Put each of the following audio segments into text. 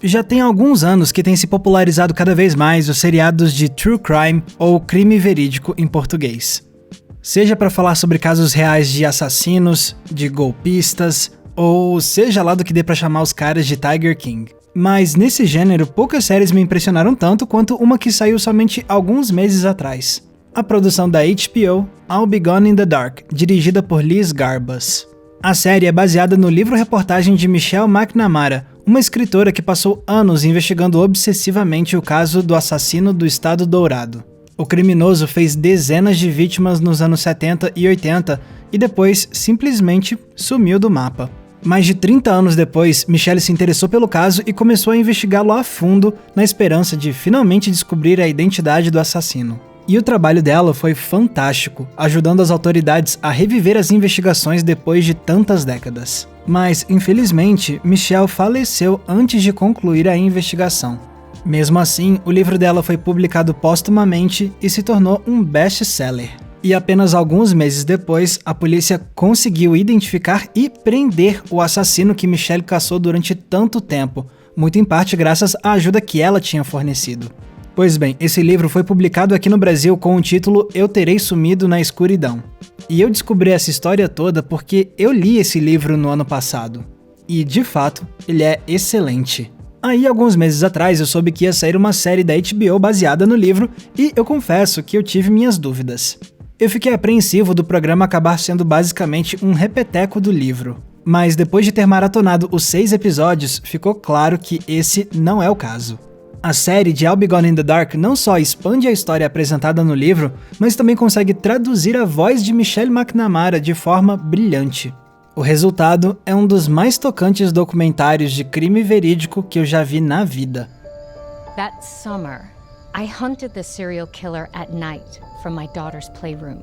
Já tem alguns anos que tem se popularizado cada vez mais os seriados de True Crime ou Crime Verídico em português. Seja para falar sobre casos reais de assassinos, de golpistas, ou seja lá do que dê para chamar os caras de Tiger King. Mas nesse gênero, poucas séries me impressionaram tanto quanto uma que saiu somente alguns meses atrás. A produção da HBO, I'll Be Gone in the Dark, dirigida por Liz Garbus. A série é baseada no livro-reportagem de Michelle McNamara, uma escritora que passou anos investigando obsessivamente o caso do assassino do Estado Dourado. O criminoso fez dezenas de vítimas nos anos 70 e 80 e depois simplesmente sumiu do mapa. Mais de 30 anos depois, Michelle se interessou pelo caso e começou a investigá-lo a fundo na esperança de finalmente descobrir a identidade do assassino. E o trabalho dela foi fantástico, ajudando as autoridades a reviver as investigações depois de tantas décadas. Mas, infelizmente, Michelle faleceu antes de concluir a investigação. Mesmo assim, o livro dela foi publicado póstumamente e se tornou um best-seller. E apenas alguns meses depois, a polícia conseguiu identificar e prender o assassino que Michelle caçou durante tanto tempo, muito em parte graças à ajuda que ela tinha fornecido. Pois bem, esse livro foi publicado aqui no Brasil com o título Eu Terei Sumido na Escuridão. E eu descobri essa história toda porque eu li esse livro no ano passado. E, de fato, ele é excelente. Aí, alguns meses atrás, eu soube que ia sair uma série da HBO baseada no livro e eu confesso que eu tive minhas dúvidas. Eu fiquei apreensivo do programa acabar sendo basicamente um repeteco do livro. Mas depois de ter maratonado os 6 episódios, ficou claro que esse não é o caso. A série de I'll Be Gone in the Dark não só expande a história apresentada no livro, mas também consegue traduzir a voz de Michelle McNamara de forma brilhante. O resultado é um dos mais tocantes documentários de crime verídico que eu já vi na vida. That summer, I hunted the serial killer at night from my daughter's playroom.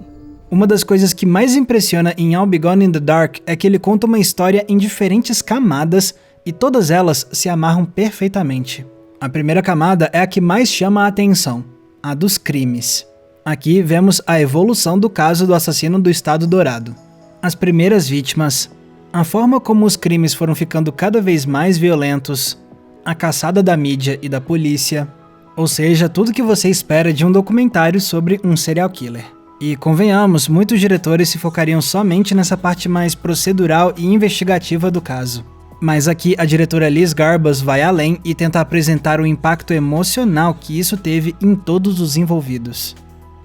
Uma das coisas que mais impressiona em I'll Be Gone in the Dark é que ele conta uma história em diferentes camadas e todas elas se amarram perfeitamente. A primeira camada é a que mais chama a atenção, a dos crimes. Aqui vemos a evolução do caso do assassino do Estado Dourado. As primeiras vítimas, a forma como os crimes foram ficando cada vez mais violentos, a caçada da mídia e da polícia, ou seja, tudo que você espera de um documentário sobre um serial killer. E convenhamos, muitos diretores se focariam somente nessa parte mais procedural e investigativa do caso. Mas aqui a diretora Liz Garbus vai além e tenta apresentar o impacto emocional que isso teve em todos os envolvidos.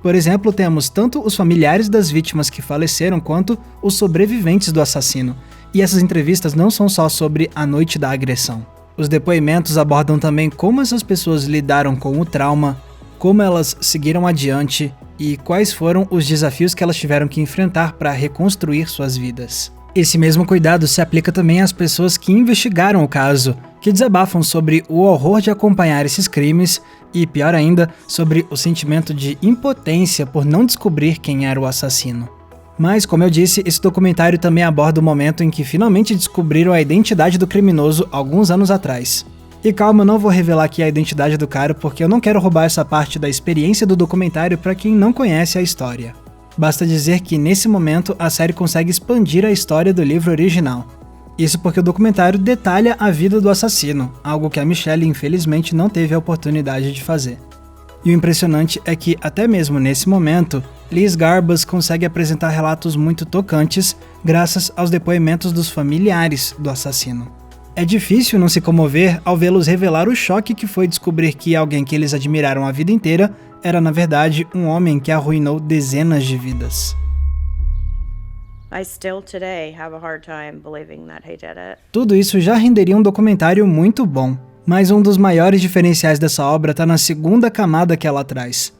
Por exemplo, temos tanto os familiares das vítimas que faleceram quanto os sobreviventes do assassino. E essas entrevistas não são só sobre a noite da agressão. Os depoimentos abordam também como essas pessoas lidaram com o trauma, como elas seguiram adiante e quais foram os desafios que elas tiveram que enfrentar para reconstruir suas vidas. Esse mesmo cuidado se aplica também às pessoas que investigaram o caso, que desabafam sobre o horror de acompanhar esses crimes e, pior ainda, sobre o sentimento de impotência por não descobrir quem era o assassino. Mas, como eu disse, esse documentário também aborda o momento em que finalmente descobriram a identidade do criminoso alguns anos atrás. E calma, eu não vou revelar aqui a identidade do cara porque eu não quero roubar essa parte da experiência do documentário para quem não conhece a história. Basta dizer que, nesse momento, a série consegue expandir a história do livro original. Isso porque o documentário detalha a vida do assassino, algo que a Michelle infelizmente não teve a oportunidade de fazer. E o impressionante é que, até mesmo nesse momento, Liz Garbus consegue apresentar relatos muito tocantes graças aos depoimentos dos familiares do assassino. É difícil não se comover ao vê-los revelar o choque que foi descobrir que alguém que eles admiraram a vida inteira era, na verdade, um homem que arruinou dezenas de vidas. I still today have a hard time believing that he did it. Tudo isso já renderia um documentário muito bom, mas um dos maiores diferenciais dessa obra está na segunda camada que ela traz,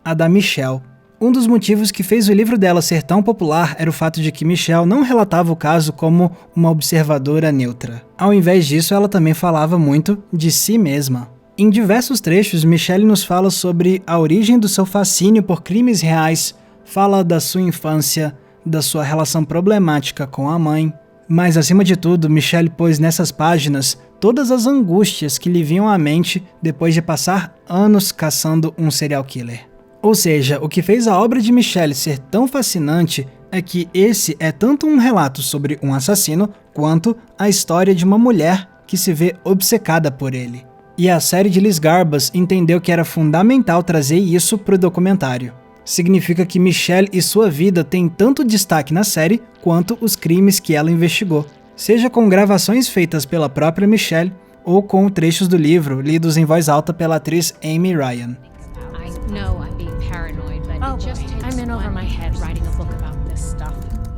a da Michelle. Um dos motivos que fez o livro dela ser tão popular era o fato de que Michelle não relatava o caso como uma observadora neutra. Ao invés disso, ela também falava muito de si mesma. Em diversos trechos, Michelle nos fala sobre a origem do seu fascínio por crimes reais, fala da sua infância, da sua relação problemática com a mãe. Mas, acima de tudo, Michelle pôs nessas páginas todas as angústias que lhe vinham à mente depois de passar anos caçando um serial killer. Ou seja, o que fez a obra de Michelle ser tão fascinante é que esse é tanto um relato sobre um assassino, quanto a história de uma mulher que se vê obcecada por ele. E a série de Liz Garbus entendeu que era fundamental trazer isso pro documentário. Significa que Michelle e sua vida têm tanto destaque na série quanto os crimes que ela investigou, seja com gravações feitas pela própria Michelle ou com trechos do livro lidos em voz alta pela atriz Amy Ryan.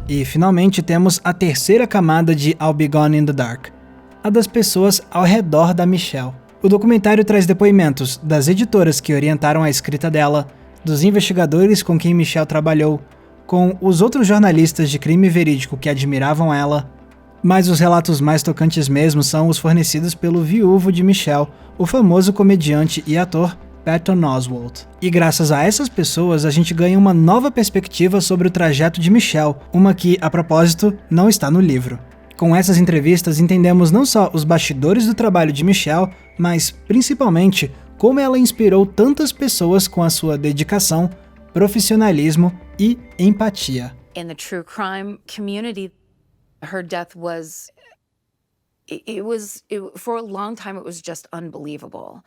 E finalmente temos a terceira camada de I'll Be Gone in the Dark, a das pessoas ao redor da Michelle. O documentário traz depoimentos das editoras que orientaram a escrita dela, dos investigadores com quem Michelle trabalhou, com os outros jornalistas de crime verídico que admiravam ela, mas os relatos mais tocantes mesmo são os fornecidos pelo viúvo de Michelle, o famoso comediante e ator Patton Oswalt. E graças a essas pessoas a gente ganha uma nova perspectiva sobre o trajeto de Michelle, uma que, a propósito, não está no livro. Com essas entrevistas entendemos não só os bastidores do trabalho de Michelle, mas principalmente como ela inspirou tantas pessoas com a sua dedicação, profissionalismo e empatia. In the true crime community, her death was for a long time it was just unbelievable.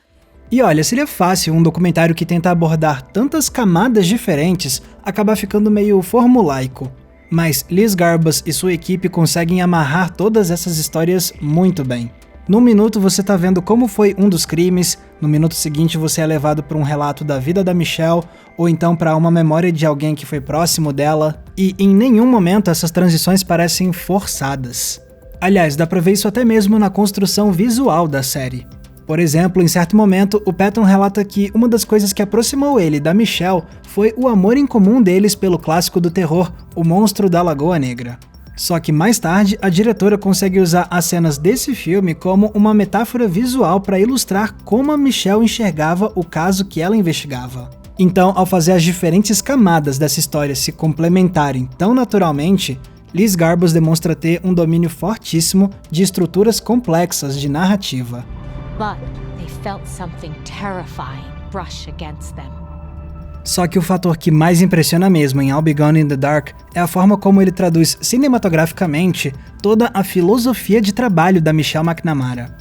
E olha, seria fácil um documentário que tenta abordar tantas camadas diferentes acabar ficando meio formulaico. Mas Liz Garbus e sua equipe conseguem amarrar todas essas histórias muito bem. Num minuto você tá vendo como foi um dos crimes, no minuto seguinte você é levado para um relato da vida da Michelle, ou então para uma memória de alguém que foi próximo dela, e em nenhum momento essas transições parecem forçadas. Aliás, dá pra ver isso até mesmo na construção visual da série. Por exemplo, em certo momento, o Patton relata que uma das coisas que aproximou ele da Michelle foi o amor em comum deles pelo clássico do terror, O Monstro da Lagoa Negra. Só que mais tarde, a diretora consegue usar as cenas desse filme como uma metáfora visual para ilustrar como a Michelle enxergava o caso que ela investigava. Então, ao fazer as diferentes camadas dessa história se complementarem tão naturalmente, Liz Garbus demonstra ter um domínio fortíssimo de estruturas complexas de narrativa. But they felt something terrifying brush against them. Só que o fator que mais impressiona mesmo em I'll Be Gone in the Dark é a forma como ele traduz cinematograficamente toda a filosofia de trabalho da Michelle McNamara.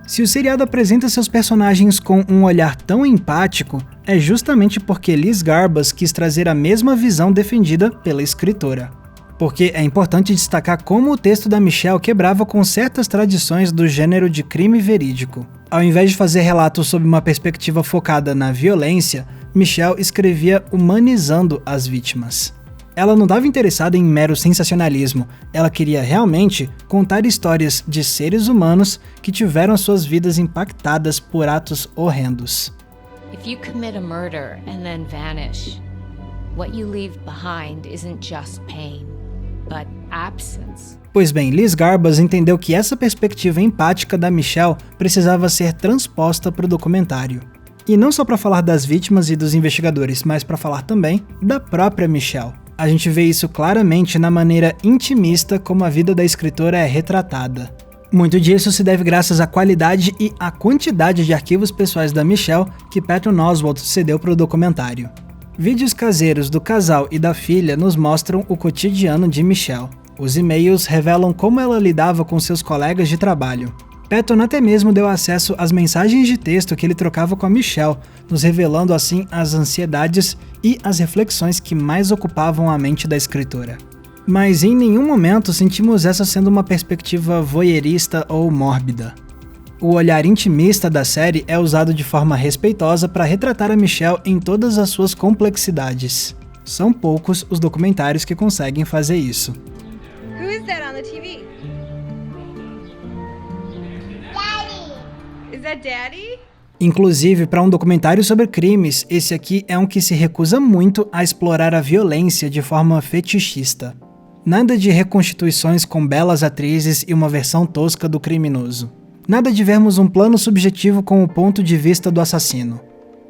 Se o seriado apresenta seus personagens com um olhar tão empático, é justamente porque Liz Garbus quis trazer a mesma visão defendida pela escritora. Porque é importante destacar como o texto da Michelle quebrava com certas tradições do gênero de crime verídico. Ao invés de fazer relatos sob uma perspectiva focada na violência, Michelle escrevia humanizando as vítimas. Ela não estava interessada em mero sensacionalismo, ela queria realmente contar histórias de seres humanos que tiveram suas vidas impactadas por atos horrendos. If you commit a murder and then vanish, what you leave behind isn't just pain, but absence. Pois bem, Liz Garbus entendeu que essa perspectiva empática da Michelle precisava ser transposta para o documentário. E não só para falar das vítimas e dos investigadores, mas para falar também da própria Michelle. A gente vê isso claramente na maneira intimista como a vida da escritora é retratada. Muito disso se deve graças à qualidade e à quantidade de arquivos pessoais da Michelle que Patton Oswalt cedeu para o documentário. Vídeos caseiros do casal e da filha nos mostram o cotidiano de Michelle. Os e-mails revelam como ela lidava com seus colegas de trabalho. Patton até mesmo deu acesso às mensagens de texto que ele trocava com a Michelle, nos revelando assim as ansiedades e as reflexões que mais ocupavam a mente da escritora. Mas em nenhum momento sentimos essa sendo uma perspectiva voyeurista ou mórbida. O olhar intimista da série é usado de forma respeitosa para retratar a Michelle em todas as suas complexidades. São poucos os documentários que conseguem fazer isso. Who is that on the TV? Daddy! Is that Daddy? Inclusive, para um documentário sobre crimes, esse aqui é um que se recusa muito a explorar a violência de forma fetichista. Nada de reconstituições com belas atrizes e uma versão tosca do criminoso. Nada de vermos um plano subjetivo com o ponto de vista do assassino.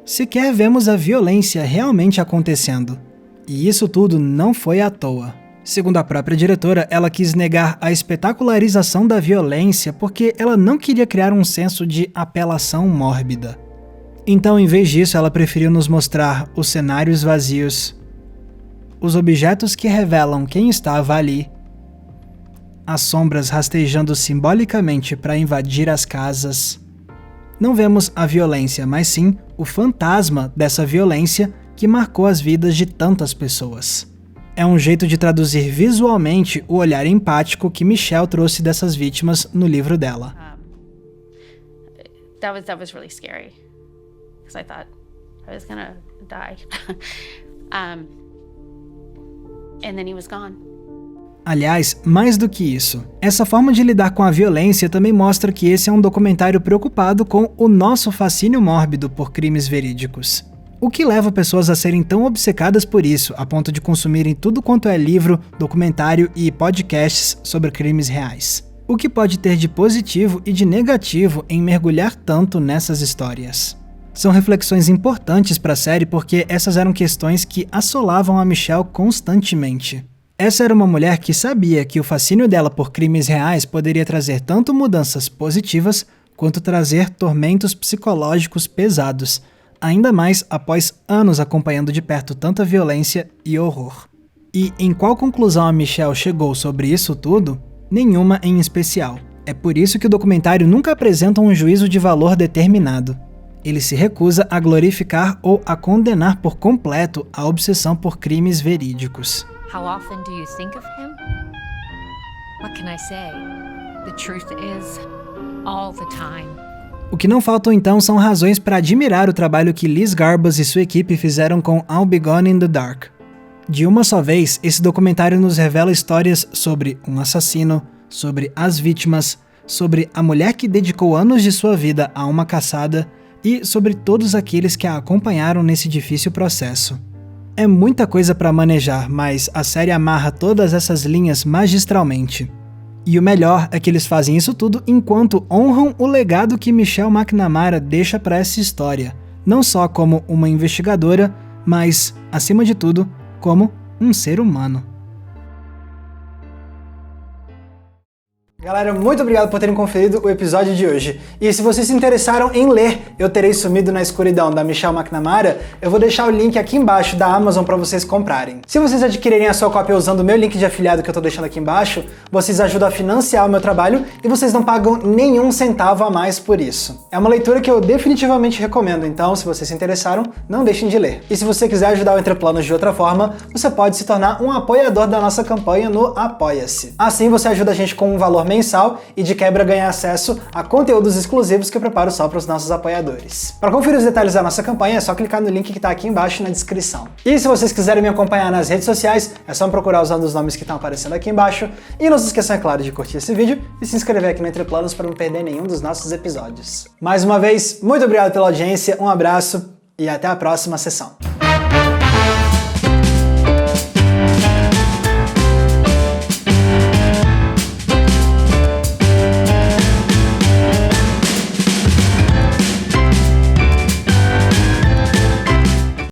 Sequer vemos a violência realmente acontecendo. E isso tudo não foi à toa. Segundo a própria diretora, ela quis negar a espetacularização da violência porque ela não queria criar um senso de apelação mórbida. Então, em vez disso, ela preferiu nos mostrar os cenários vazios, os objetos que revelam quem estava ali, as sombras rastejando simbolicamente para invadir as casas. Não vemos a violência, mas sim o fantasma dessa violência que marcou as vidas de tantas pessoas. É um jeito de traduzir visualmente o olhar empático que Michelle trouxe dessas vítimas no livro dela. That was really scary, because I thought I was gonna die. And then he was gone. Aliás, mais do que isso, essa forma de lidar com a violência também mostra que esse é um documentário preocupado com o nosso fascínio mórbido por crimes verídicos. O que leva pessoas a serem tão obcecadas por isso, a ponto de consumirem tudo quanto é livro, documentário e podcasts sobre crimes reais? O que pode ter de positivo e de negativo em mergulhar tanto nessas histórias? São reflexões importantes para a série porque essas eram questões que assolavam a Michelle constantemente. Essa era uma mulher que sabia que o fascínio dela por crimes reais poderia trazer tanto mudanças positivas quanto trazer tormentos psicológicos pesados, ainda mais após anos acompanhando de perto tanta violência e horror. E em qual conclusão a Michelle chegou sobre isso tudo? Nenhuma em especial. É por isso que o documentário nunca apresenta um juízo de valor determinado. Ele se recusa a glorificar ou a condenar por completo a obsessão por crimes verídicos. How often do you think of him? What can I say? The truth is, all the time. O que não faltam então são razões para admirar o trabalho que Liz Garbus e sua equipe fizeram com I'll Be Gone in the Dark. De uma só vez, esse documentário nos revela histórias sobre um assassino, sobre as vítimas, sobre a mulher que dedicou anos de sua vida a uma caçada e sobre todos aqueles que a acompanharam nesse difícil processo. É muita coisa para manejar, mas a série amarra todas essas linhas magistralmente. E o melhor é que eles fazem isso tudo enquanto honram o legado que Michelle McNamara deixa para essa história, não só como uma investigadora, mas, acima de tudo, como um ser humano. Galera, muito obrigado por terem conferido o episódio de hoje. E se vocês se interessaram em ler Eu Terei Sumido na Escuridão, da Michelle McNamara, eu vou deixar o link aqui embaixo da Amazon para vocês comprarem. Se vocês adquirirem a sua cópia usando o meu link de afiliado que eu tô deixando aqui embaixo, vocês ajudam a financiar o meu trabalho e vocês não pagam nenhum centavo a mais por isso. É uma leitura que eu definitivamente recomendo, então se vocês se interessaram, não deixem de ler. E se você quiser ajudar o Entre Planos de outra forma, você pode se tornar um apoiador da nossa campanha no Apoia-se. Assim você ajuda a gente com um valor mensal e de quebra ganhar acesso a conteúdos exclusivos que eu preparo só para os nossos apoiadores. Para conferir os detalhes da nossa campanha é só clicar no link que está aqui embaixo na descrição. E se vocês quiserem me acompanhar nas redes sociais, é só me procurar usando os nomes que estão aparecendo aqui embaixo. E não se esqueçam, é claro, de curtir esse vídeo e se inscrever aqui no Entre Planos para não perder nenhum dos nossos episódios. Mais uma vez, muito obrigado pela audiência, um abraço e até a próxima sessão.